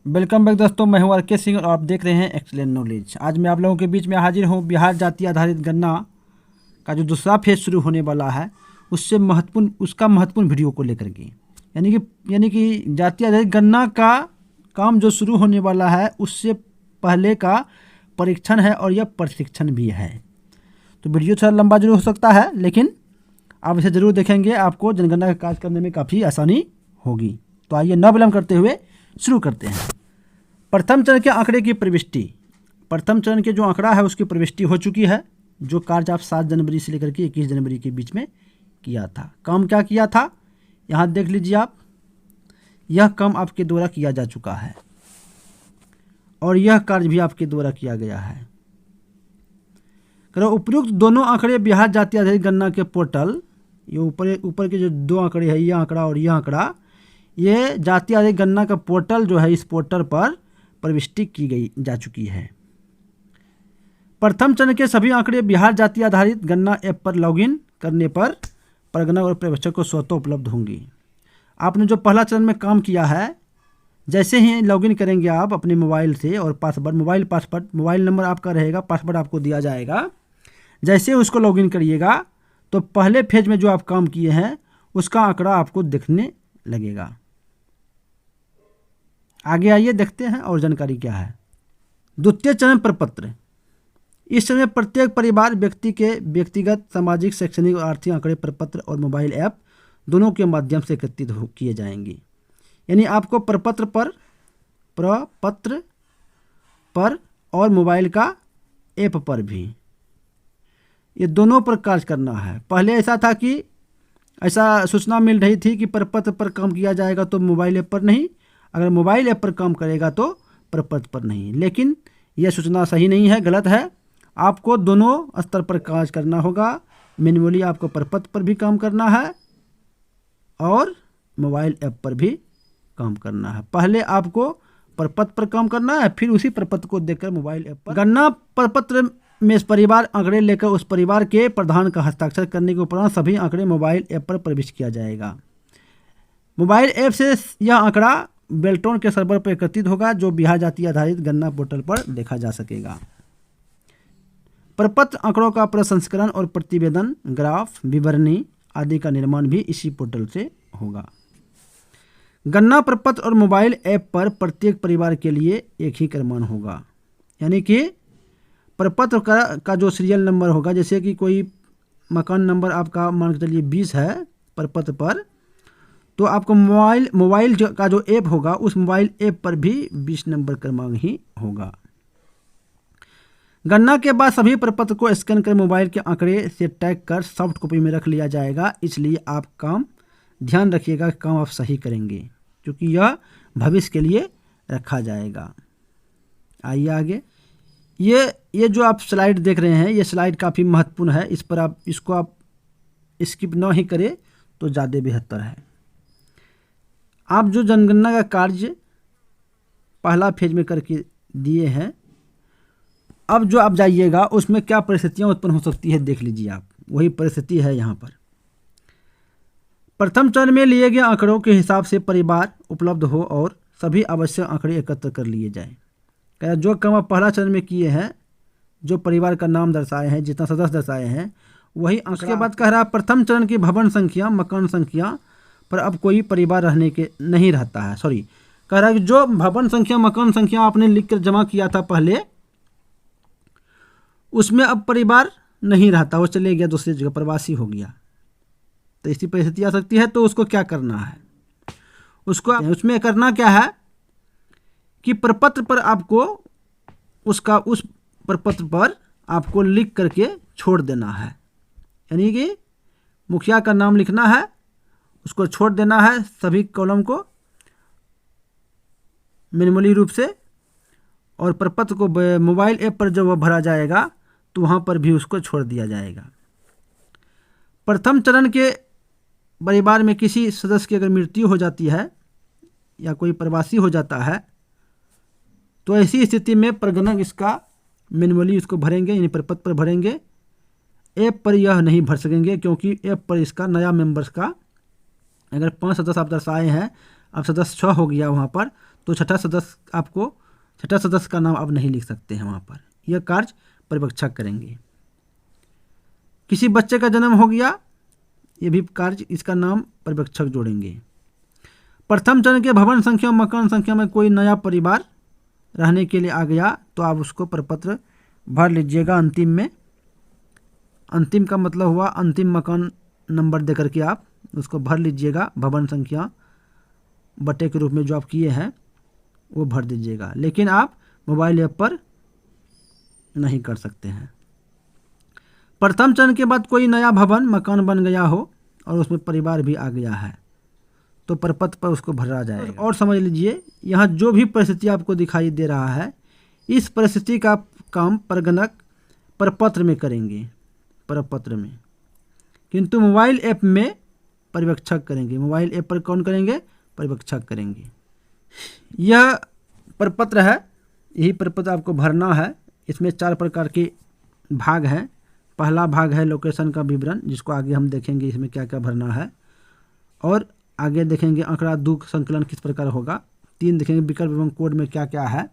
Welcome back दोस्तों, मैं हूं आर.के. सिंह और आप देख रहे हैं एक्सीलेंट नॉलेज। आज मैं आप लोगों के बीच में हाजिर हूं बिहार जाति आधारित गणना का जो दूसरा फेज शुरू होने वाला है उसका महत्वपूर्ण वीडियो को लेकर के, यानी कि जाति आधारित गणना का काम जो शुरू होने वाला है उससे पहले का परीक्षण है और यह प्रशिक्षण भी है। तो वीडियो थोड़ा लंबा जरूर हो सकता है, लेकिन आप इसे ज़रूर देखेंगे, आपको जनगणना का कार्य करने में काफ़ी आसानी होगी। तो आइए न विलंब करते हुए शुरू करते हैं। प्रथम चरण के आंकड़े की प्रविष्टि। प्रथम चरण के जो आंकड़ा है उसकी प्रविष्टि हो चुकी है, जो कार्य आप 7 जनवरी से लेकर के 21 जनवरी के बीच में किया था। काम क्या किया था यहाँ देख लीजिए आप, यह काम आपके द्वारा किया जा चुका है और यह कार्य भी आपके द्वारा किया गया है। करो उपयुक्त दोनों आंकड़े बिहार जाति आधारित गणना के पोर्टल, ये ऊपर के जो दो आंकड़े हैं, यह आंकड़ा और यह आंकड़ा, ये जाति आधारित गणना का पोर्टल जो है, इस पोर्टल पर प्रविष्टि की गई जा चुकी है। प्रथम चरण के सभी आंकड़े बिहार जाति आधारित गणना ऐप पर लॉगिन करने पर परगना और पर्यवेक्षक को स्वतः उपलब्ध होंगी। आपने जो पहला चरण में काम किया है, जैसे ही लॉगिन करेंगे आप अपने मोबाइल से और मोबाइल नंबर आपका रहेगा, पासवर्ड आपको दिया जाएगा। जैसे उसको लॉगिन करिएगा तो पहले फेज में जो आप काम किए हैं उसका आंकड़ा आपको दिखने लगेगा। आगे आइए देखते हैं और जानकारी क्या है। द्वितीय चरण प्रपत्र। इस समय प्रत्येक परिवार व्यक्ति के व्यक्तिगत, सामाजिक, शैक्षणिक और आर्थिक आंकड़े प्रपत्र और मोबाइल ऐप दोनों के माध्यम से एकत्रित किए जाएंगे। यानी आपको प्रपत्र पर और मोबाइल का ऐप पर भी, ये दोनों पर कार्य करना है। पहले ऐसा था कि ऐसा सूचना मिल रही थी कि प्रपत्र पर काम किया जाएगा तो मोबाइल ऐप पर नहीं, अगर मोबाइल ऐप पर काम करेगा तो प्रपत्र पर नहीं। लेकिन यह सूचना सही नहीं है, गलत है। आपको दोनों स्तर पर कार्य करना होगा। मैन्युअली आपको प्रपत्र पर भी काम करना है और मोबाइल ऐप पर भी काम करना है। पहले आपको प्रपत्र पर काम करना है, फिर उसी प्रपत्र को देखकर मोबाइल ऐप पर। गणना प्रपत्र में इस परिवार आंकड़े लेकर उस परिवार के प्रधान का हस्ताक्षर करने के उपरांत सभी आंकड़े मोबाइल ऐप पर प्रविष्ट किया जाएगा। मोबाइल ऐप से यह आंकड़ा बेल्ट्रॉन के सर्वर पर एकत्रित होगा, जो बिहार जाति आधारित गणना पोर्टल पर देखा जा सकेगा। प्रपत्र आंकड़ों का प्रसंस्करण और प्रतिवेदन, ग्राफ, विवरणी आदि का निर्माण भी इसी पोर्टल से होगा। गणना प्रपत्र और मोबाइल ऐप पर प्रत्येक परिवार के लिए एक ही क्रमांक होगा। यानी कि प्रपत्र का जो सीरियल नंबर होगा, जैसे कि कोई मकान नंबर आपका मान के चलिए 20 है प्रपत्र पर, तो आपको मोबाइल का जो ऐप होगा उस मोबाइल ऐप पर भी 20 नंबर क्रमांक ही होगा। गणना के बाद सभी प्रपत्र को स्कैन कर मोबाइल के आंकड़े से टैग कर सॉफ्ट कॉपी में रख लिया जाएगा। इसलिए आप ध्यान रखिएगा कि काम आप सही करेंगे, क्योंकि यह भविष्य के लिए रखा जाएगा। आइए आगे। ये जो आप स्लाइड देख रहे हैं, ये स्लाइड काफ़ी महत्वपूर्ण है। इस पर इसको आप स्किप ना ही करें तो ज़्यादा बेहतर है। आप जो जनगणना का कार्य पहला फेज में करके दिए हैं, अब जो आप जाइएगा उसमें क्या परिस्थितियां उत्पन्न हो सकती है देख लीजिए आप। वही परिस्थिति है यहाँ पर। प्रथम चरण में लिए गए आंकड़ों के हिसाब से परिवार उपलब्ध हो और सभी आवश्यक आंकड़े एकत्र कर लिए जाए। जो काम आप पहला चरण में किए हैं, जो परिवार का नाम दर्शाए हैं, जितना सदस्य दर्शाए हैं, वही आंकड़े। के बाद कह रहा है प्रथम चरण की भवन संख्या, मकान संख्या पर अब कोई परिवार रहने के नहीं रहता है। कह रहा है कि जो भवन संख्या, मकान संख्या आपने लिख कर जमा किया था पहले, उसमें अब परिवार नहीं रहता, वो चले गया दूसरी जगह, प्रवासी हो गया। तो ऐसी परिस्थिति आ सकती है। तो उसको क्या करना है, उसमें करना क्या है कि प्रपत्र पर आपको उस प्रपत्र पर आपको लिख करके छोड़ देना है। यानी कि मुखिया का नाम लिखना है, उसको छोड़ देना है सभी कॉलम को मैन्युअली रूप से, और प्रपत्र को मोबाइल ऐप पर जब वह भरा जाएगा तो वहाँ पर भी उसको छोड़ दिया जाएगा। प्रथम चरण के परिवार में किसी सदस्य की अगर मृत्यु हो जाती है या कोई प्रवासी हो जाता है, तो ऐसी स्थिति में प्रगणक इसका मैन्युअली उसको भरेंगे, यानी प्रपत्र पर भरेंगे। ऐप पर यह नहीं भर सकेंगे, क्योंकि ऐप पर इसका नया मेंबर्स का अगर 5 सदस्य आप दर्शाए हैं, अब सदस्य 6 हो गया वहाँ पर, तो छठा सदस्य का नाम आप नहीं लिख सकते हैं वहाँ पर। यह कार्य पर्यवेक्षक करेंगे। किसी बच्चे का जन्म हो गया, ये भी कार्य, इसका नाम पर्यवेक्षक जोड़ेंगे। प्रथम चरण के भवन संख्या मकान संख्या में कोई नया परिवार रहने के लिए आ गया तो आप उसको प्रपत्र भर लीजिएगा अंतिम में। अंतिम का मतलब हुआ अंतिम मकान नंबर दे करके आप उसको भर लीजिएगा। भवन संख्या बटे के रूप में जो आप किए हैं वो भर दीजिएगा, लेकिन आप मोबाइल ऐप पर नहीं कर सकते हैं। प्रथम चरण के बाद कोई नया भवन मकान बन गया हो और उसमें परिवार भी आ गया है तो प्रपत्र पर उसको भरा जाएगा। और समझ लीजिए, यहाँ जो भी परिस्थिति आपको दिखाई दे रहा है, इस परिस्थिति का काम प्रगणक प्रपत्र में करेंगे, प्रपत्र में, किंतु मोबाइल ऐप में पर्यवेक्षक करेंगे। मोबाइल ऐप पर कौन करेंगे? पर्यवेक्षक करेंगे। यह प्रपत्र है, यही प्रपत्र आपको भरना है। इसमें 4 प्रकार के भाग हैं। पहला भाग है लोकेशन का विवरण, जिसको आगे हम देखेंगे इसमें क्या क्या भरना है, और आगे देखेंगे आंकड़ा 2 संकलन किस प्रकार होगा। 3 देखेंगे विकल्प एवं कोड में क्या क्या है।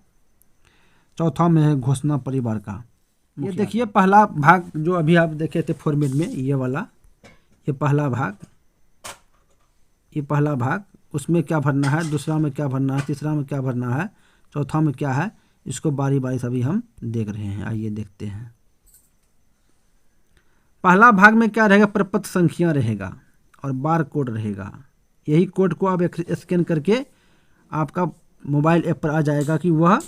चौथा में है घोषणा परिवार का। ये देखिए पहला भाग जो अभी आप देखे थे फॉर्मेट में, ये वाला, ये पहला भाग, उसमें क्या भरना है, दूसरा में क्या भरना है, तीसरा में क्या भरना है, चौथा में क्या है, इसको बारी बारी से अभी हम देख रहे हैं। आइए देखते हैं। पहला भाग में क्या रहेगा? प्रपत्र संख्या रहेगा और बार कोड रहेगा। यही कोड को आप स्कैन करके आपका मोबाइल ऐप पर आ जाएगा कि वह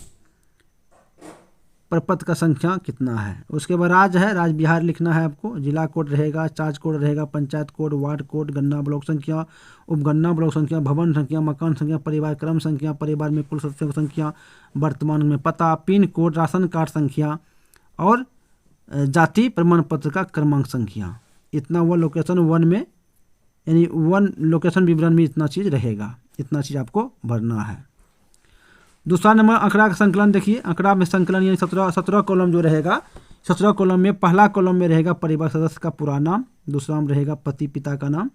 प्रपत्र का संख्या कितना है। उसके बाद राज्य है, राज्य बिहार लिखना है आपको। जिला कोड रहेगा, चार्ज कोड रहेगा, पंचायत कोड, वार्ड कोड, गन्ना ब्लॉक संख्या, उपगन्ना ब्लॉक संख्या, भवन संख्या, मकान संख्या, परिवार क्रम संख्या, परिवार में कुल सदस्यों की संख्या, वर्तमान में पता, पिन कोड, राशन कार्ड संख्या और जाति प्रमाण पत्र का क्रमांक संख्या। इतना वो लोकेशन 1 में, यानी 1 लोकेशन विवरण में इतना चीज़ रहेगा, इतना चीज़ आपको भरना है। दूसरा नंबर आंकड़ा का संकलन। देखिए आंकड़ा में संकलन यानी 17 कॉलम जो रहेगा, 17 कॉलम में पहला कॉलम में रहेगा परिवार सदस्य का पूरा नाम, दूसरा में रहेगा पति पिता का नाम,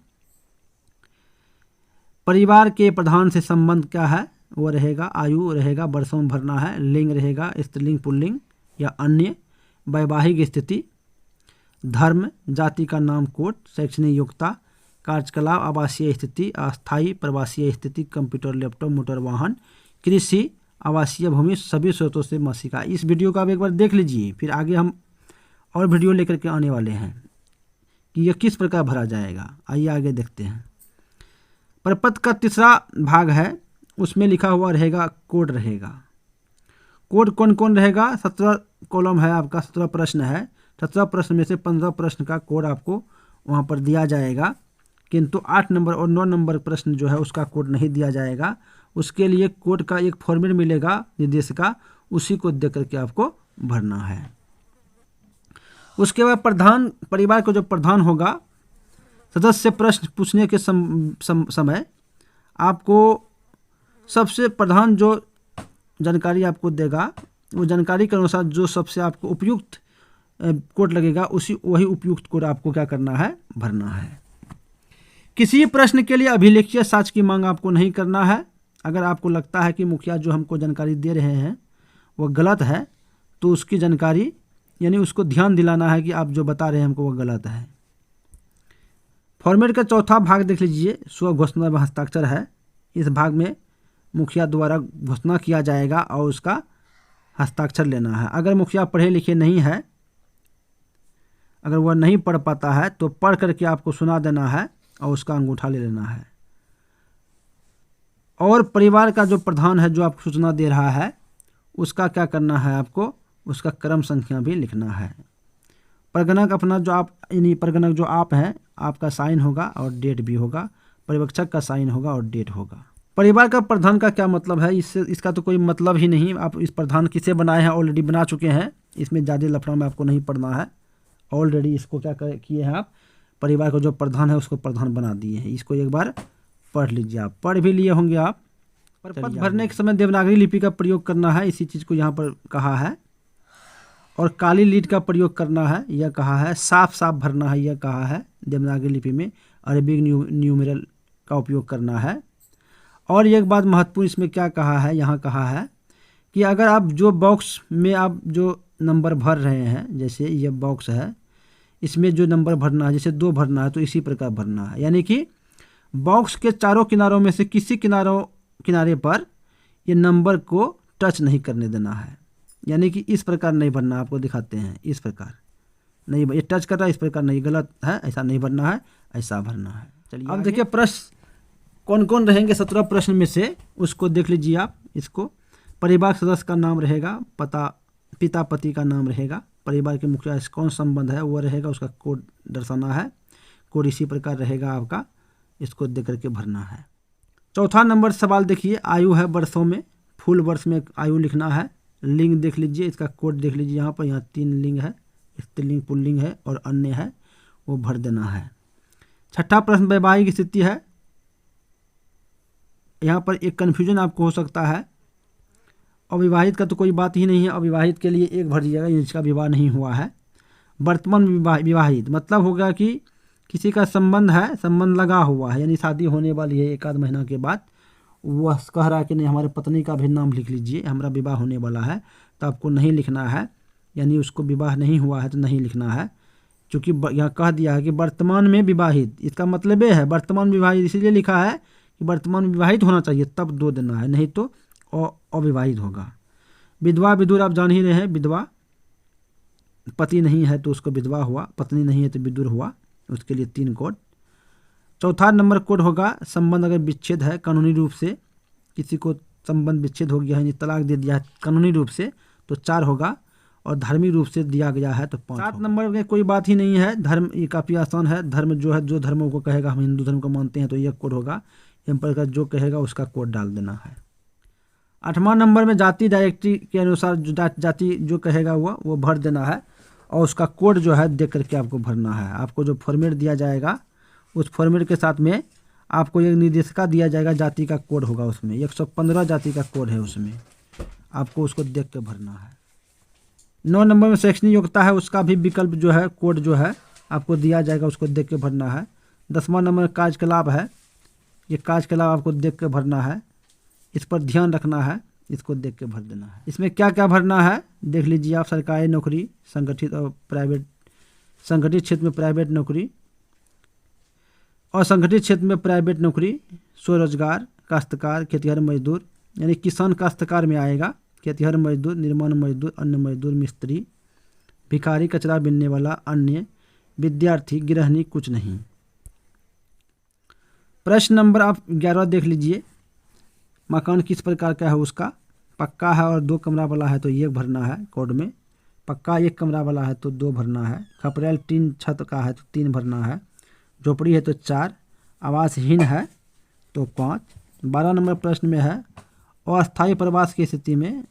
परिवार के प्रधान से संबंध क्या है वो रहेगा, आयु रहेगा, वर्षों में भरना है, लिंग रहेगा स्त्रीलिंग पुल्लिंग या अन्य, वैवाहिक स्थिति, धर्म, जाति का नाम कोड, शैक्षणिक योग्यता, कार्यकलाप, आवासीय स्थिति, अस्थायी प्रवासीय स्थिति, कंप्यूटर लैपटॉप, मोटर वाहन, कृषि, आवासीय भूमि, सभी स्रोतों से मासिक आय। इस वीडियो को आप एक बार देख लीजिए, फिर आगे हम और वीडियो लेकर के आने वाले हैं कि यह किस प्रकार भरा जाएगा। आइए आगे देखते हैं। प्रपत्र का तीसरा भाग है, उसमें लिखा हुआ रहेगा कोड रहेगा। कोड कौन कौन रहेगा? 17 कॉलम है आपका, 17 प्रश्न है। 17 प्रश्न में से 15 प्रश्न का कोड आपको वहाँ पर दिया जाएगा, किंतु 8 नंबर और 9 नंबर प्रश्न जो है उसका कोड नहीं दिया जाएगा। उसके लिए कोड का एक फॉर्मेट मिलेगा निर्देश का, उसी को देख करके आपको भरना है। उसके बाद प्रधान, परिवार का जो प्रधान होगा, सदस्य प्रश्न पूछने के समय आपको सबसे प्रधान जो जानकारी आपको देगा, वो जानकारी के अनुसार जो सबसे आपको उपयुक्त कोड लगेगा, वही उपयुक्त कोड आपको क्या करना है? भरना है। किसी प्रश्न के लिए अभिलेखीय साक्ष्य की मांग आपको नहीं करना है। अगर आपको लगता है कि मुखिया जो हमको जानकारी दे रहे हैं वो गलत है, तो उसकी जानकारी यानी उसको ध्यान दिलाना है कि आप जो बता रहे हैं हमको वो गलत है। फॉर्मेट का चौथा भाग देख लीजिए, स्व घोषणा व हस्ताक्षर है। इस भाग में मुखिया द्वारा घोषणा किया जाएगा और उसका हस्ताक्षर लेना है। अगर मुखिया पढ़े लिखे नहीं है, अगर वह नहीं पढ़ पाता है तो पढ़ करके आपको सुना देना है और उसका अंगूठा ले लेना है। और परिवार का जो प्रधान है जो आपको सूचना दे रहा है, उसका क्या करना है? आपको उसका क्रम संख्या भी लिखना है। प्रगणक अपना जो आप, यानी प्रगणक जो आप हैं, आपका साइन होगा और डेट भी होगा, पर्यवेक्षक का साइन होगा और डेट होगा। परिवार का प्रधान का क्या मतलब है? इसका तो कोई मतलब ही नहीं। आप इस प्रधान किसे बनाए हैं? ऑलरेडी बना चुके हैं, इसमें ज़्यादा लफड़ा में आपको नहीं पढ़ना है। ऑलरेडी इसको क्या किए हैं आप? परिवार का जो प्रधान है उसको प्रधान बना दिए हैं। इसको एक बार पढ़ लीजिए, आप पढ़ भी लिए होंगे आप। प्रपत्र भरने के समय देवनागरी लिपि का प्रयोग करना है, इसी चीज़ को यहाँ पर कहा है। और काली लीड का प्रयोग करना है, यह कहा है। साफ साफ भरना है, यह कहा है। देवनागरी लिपि में अरबिक न्यूमेरल का उपयोग करना है। और एक बात महत्वपूर्ण इसमें क्या कहा है, यहाँ कहा है कि अगर आप जो बॉक्स में आप जो नंबर भर रहे हैं, जैसे ये बॉक्स है, इसमें जो नंबर भरना है, जैसे 2 भरना है तो इसी प्रकार भरना है। यानी कि बॉक्स के चारों किनारों में से किसी किनारे पर ये नंबर को टच नहीं करने देना है। यानी कि इस प्रकार नहीं भरना, आपको दिखाते हैं, इस प्रकार नहीं, ये टच कर रहा है, इस प्रकार नहीं, गलत है, ऐसा नहीं भरना है, ऐसा भरना है। चलिए अब देखिए प्रश्न कौन कौन रहेंगे 17 प्रश्न में से, उसको देख लीजिए आप। इसको परिवार सदस्य का नाम रहेगा, पिता पति का नाम रहेगा, परिवार के मुखिया से कौन संबंध है वो रहेगा, उसका कोड दर्शाना है, कोड इसी प्रकार रहेगा आपका, इसको देख करके भरना है। चौथा नंबर सवाल देखिए, आयु है वर्षों में, फुल वर्ष में आयु लिखना है। लिंग देख लीजिए, इसका कोड देख लीजिए, यहाँ पर, यहाँ 3 लिंग है, स्त्रीलिंग पुल्लिंग है और अन्य है, वो भर देना है। छठा प्रश्न वैवाहिक स्थिति है, यहाँ पर एक कन्फ्यूजन आपको हो सकता है, अविवाहित का तो कोई बात ही नहीं है, अविवाहित के लिए 1 भर दीजिएगा, जिसका विवाह नहीं हुआ है। वर्तमान विवाहित मतलब होगा कि किसी का संबंध है, संबंध लगा हुआ है, यानी शादी होने वाली है 1 आध महीना के बाद, वह कह रहा है कि नहीं हमारे पत्नी का भी नाम लिख लीजिए, हमारा विवाह होने वाला है, तो आपको नहीं लिखना है, यानी उसको विवाह नहीं हुआ है तो नहीं लिखना है। क्योंकि यहाँ कह दिया है कि वर्तमान में विवाहित, इसका मतलब ये है वर्तमान विवाहित, इसलिए लिखा है कि वर्तमान विवाहित होना चाहिए तब 2 देना है, नहीं तो अविवाहित होगा। विधवा विदुर आप जान ही रहे हैं, विधवा पति नहीं है तो उसको विधवा हुआ, पत्नी नहीं है तो विदुर हुआ, उसके लिए 3 कोड। चौथा नंबर कोड होगा संबंध अगर विच्छेद है कानूनी रूप से, किसी को संबंध विच्छेद हो गया है, तलाक दे दिया है कानूनी रूप से, तो 4 होगा, और धार्मिक रूप से दिया गया है तो 5। 7 नंबर में कोई बात ही नहीं है, धर्म ये काफ़ी आसान है, धर्म जो है जो धर्मों को कहेगा, हम हिंदू धर्म को मानते हैं तो यह कोड होगा, एम्पर का जो कहेगा उसका कोड डाल देना है। 8वां नंबर में जाति डायरेक्टरी के अनुसार जो जाति जो कहेगा वो भर देना है, और उसका कोड जो है देख करके आपको भरना है। आपको जो फॉर्मेट दिया जाएगा उस फॉर्मेट के साथ में आपको एक निर्देशिका दिया जाएगा, जाति का कोड होगा उसमें, 115 जाति का कोड है उसमें, आपको उसको देख के भरना है। 9 नंबर में शैक्षणिक योग्यता है, उसका भी विकल्प जो है कोड जो है आपको दिया जाएगा, उसको देख के भरना है। 10वां नंबर कार्यकलाप है, ये कार्यकलाप आपको देख के भरना है, इस पर ध्यान रखना है, इसको देख के भर देना है। इसमें क्या क्या भरना है देख लीजिए आप, सरकारी नौकरी, संगठित और प्राइवेट, संगठित क्षेत्र में प्राइवेट नौकरी, असंगठित क्षेत्र में प्राइवेट नौकरी, स्वरोजगार, काश्तकार, खेतिहर मजदूर, यानी किसान काश्तकार में आएगा, खेतिहर मजदूर, निर्माण मजदूर, अन्य मजदूर, मिस्त्री, भिखारी, कचरा बीनने वाला, अन्य, विद्यार्थी, गृहिणी, कुछ नहीं। प्रश्न नंबर आप 11 देख लीजिए, मकान किस प्रकार का है, उसका पक्का है और 2 कमरा वाला है तो 1 भरना है कोड में, पक्का 1 कमरा वाला है तो 2 भरना है, खपरेल टीन छत का है तो 3 भरना है, झोपड़ी है तो 4, आवासहीन है तो 5। 12 नंबर प्रश्न में है अस्थायी प्रवास की स्थिति में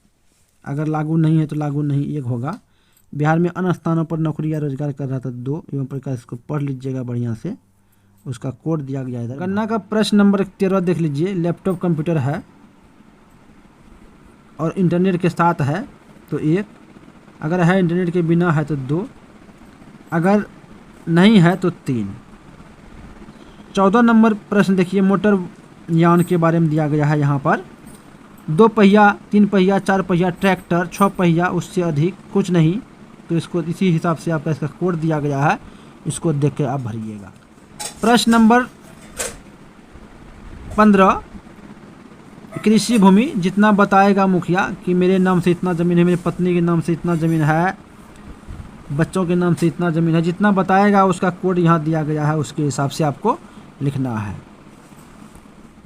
अगर लागू नहीं है तो लागू नहीं 1 होगा, बिहार में अन्य स्थानों पर नौकरी या रोजगार कर रहा था 2, एवं प्रकार इसको पढ़ लीजिएगा बढ़िया से, उसका कोड दिया गया है। गन्ना का प्रश्न नंबर 13 देख लीजिए, लैपटॉप कंप्यूटर है और इंटरनेट के साथ है तो 1, अगर है इंटरनेट के बिना है तो 2, अगर नहीं है तो 3। 14 नंबर प्रश्न देखिए, मोटर यान के बारे में दिया गया है, यहाँ पर 2 पहिया, 3 पहिया, 4 पहिया, ट्रैक्टर, 6 पहिया, उससे अधिक कुछ नहीं, तो इसको इसी हिसाब से आपका इसका कोड दिया गया है, इसको देख के आप भरिएगा। प्रश्न नंबर 15, कृषि भूमि जितना बताएगा मुखिया कि मेरे नाम से इतना ज़मीन है, मेरी पत्नी के नाम से इतना ज़मीन है, बच्चों के नाम से इतना ज़मीन है, जितना बताएगा उसका कोड यहाँ दिया गया है, उसके हिसाब से आपको लिखना है।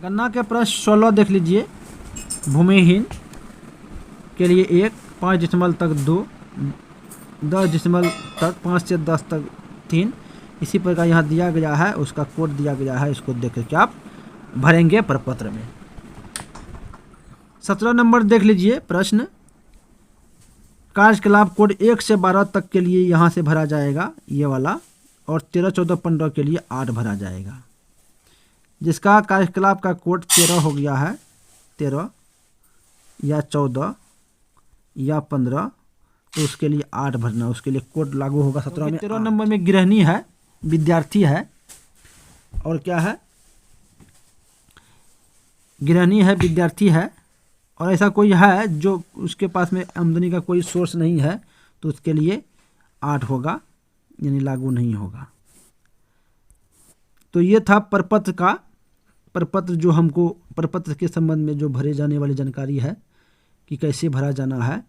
गन्ना के प्रश्न 16 देख लीजिए, भूमिहीन के लिए 1, 5 डिसमल तक 2, 10 डिसमल तक 5 से 10 तक 3, इसी प्रकार यहाँ दिया गया है, उसका कोड दिया गया है, इसको देख करके आप भरेंगे प्रपत्र में। 17 नंबर देख लीजिए प्रश्न, कार्यकलाप कोड 1 से 12 तक के लिए यहाँ से भरा जाएगा ये वाला, और 13, 14, 15 के लिए 8 भरा जाएगा। जिसका कार्यकलाप का कोड 13 हो गया है, 13 या 14 या 15, तो उसके लिए 8 भरना, उसके लिए कोड लागू होगा 17 में। 13 नंबर में गृहिणी है, विद्यार्थी है, और क्या है गृहिणी है, विद्यार्थी है और ऐसा कोई है जो उसके पास में आमदनी का कोई सोर्स नहीं है तो उसके लिए 8 होगा, यानी लागू नहीं होगा। तो ये था प्रपत्र का, प्रपत्र जो हमको प्रपत्र के संबंध में जो भरे जाने वाली जानकारी है कि कैसे भरा जाना है,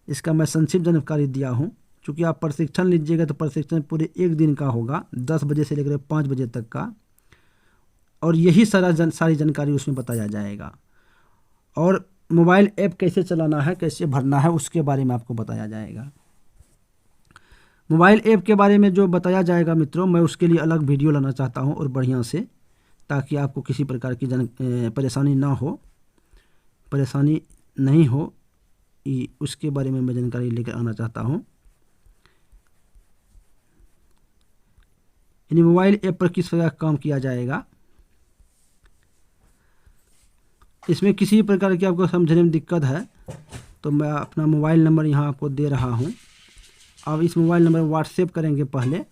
इसका मैं संक्षिप्त जानकारी दिया हूँ। चूँकि आप प्रशिक्षण लीजिएगा तो प्रशिक्षण पूरे 1 दिन का होगा, 10 बजे से लेकर 5 बजे तक का, और यही सारी जानकारी उसमें बताया जाएगा। और मोबाइल ऐप कैसे चलाना है, कैसे भरना है, उसके बारे में आपको बताया जाएगा। मोबाइल ऐप के बारे में जो बताया जाएगा मित्रों, मैं उसके लिए अलग वीडियो लाना चाहता हूं और बढ़िया से, ताकि आपको किसी प्रकार की परेशानी ना हो, परेशानी नहीं हो, उसके बारे में मैं जानकारी लेकर आना चाहता हूं। यानी मोबाइल ऐप पर किस प्रकार काम किया जाएगा, इसमें किसी प्रकार की आपको समझने में दिक्कत है तो मैं अपना मोबाइल नंबर यहाँ आपको दे रहा हूँ। आप इस मोबाइल नंबर व्हाट्सएप करेंगे पहले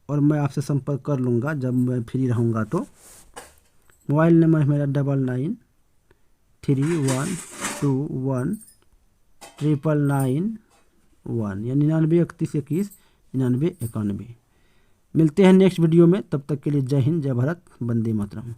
और मैं आपसे संपर्क कर लूँगा जब मैं फ्री रहूँगा। तो मोबाइल नंबर मेरा 9931219991, यानी 9931219991। मिलते हैं नेक्स्ट वीडियो में, तब तक के लिए जय हिंद, जय भारत, वंदे मातरम।